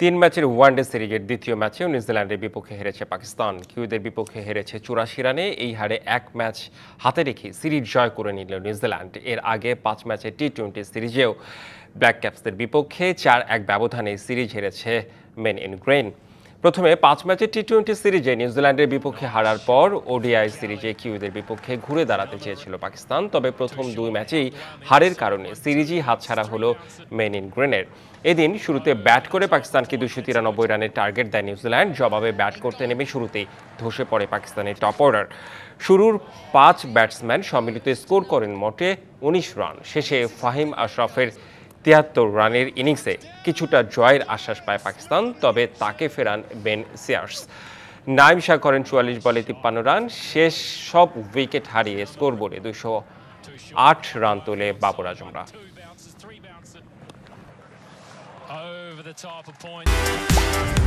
তিন ম্যাচের ওয়ানডে সিরিজের দ্বিতীয় ম্যাচেও নিউজিল্যান্ডের বিপক্ষে হেরেছে পাকিস্তান। কিউইদের বিপক্ষে হেরেছে ৮৪ রানে। এই হারে এক ম্যাচ হাতে রেখে সিরিজ জয় করে নিল নিউজিল্যান্ড। এর আগে ৫ ম্যাচের টি-২০ সিরিজেও ব্ল্যাক ক্যাপসদের বিপক্ষে ৪-১ ব্যবধানে সিরিজ হেরেছে মেন ইন গ্রেন। প্রথমে ৫ ম্যাচের টি-২০ সিরিজে নিউজিল্যান্ডের বিপক্ষে হারার পর ওডিআই সিরিজে কিউইদের বিপক্ষে ঘুরে দাঁড়াতে চেয়েছিল পাকিস্তান। তবে প্রথম দুই ম্যাচেই হারের কারণে সিরিজই হাতছাড়া হলো মেন ইন গ্রেনের। এদিন শুরুতে ব্যাট করে পাকিস্তানকে ২৯৩ রানের টার্গেট দেয় নিউজিল্যান্ড। জবাবে ব্যাট করতে নেমে শুরুতেই ধসে পড়ে পাকিস্তানের টপ অর্ডার। শুরুর ৫ ব্যাটসম্যান সম্মিলিত স্কোর করেন মোটে ১৯ রান। শেষে ফাহিম আশরাফের ৭৩ রানের ইনিংসে কিছুটা জয়ের আশ্বাস পায় পাকিস্তান, তবে তাকে ফেরান বেন সিয়ার্স। নাইম শাহ করেন ৪৪ বলে ৫৩ রান। শেষ সব উইকেট হারিয়ে স্কোরবোর্ডে ২০৮ রান তোলে Babur Ajmara. Over the top of point.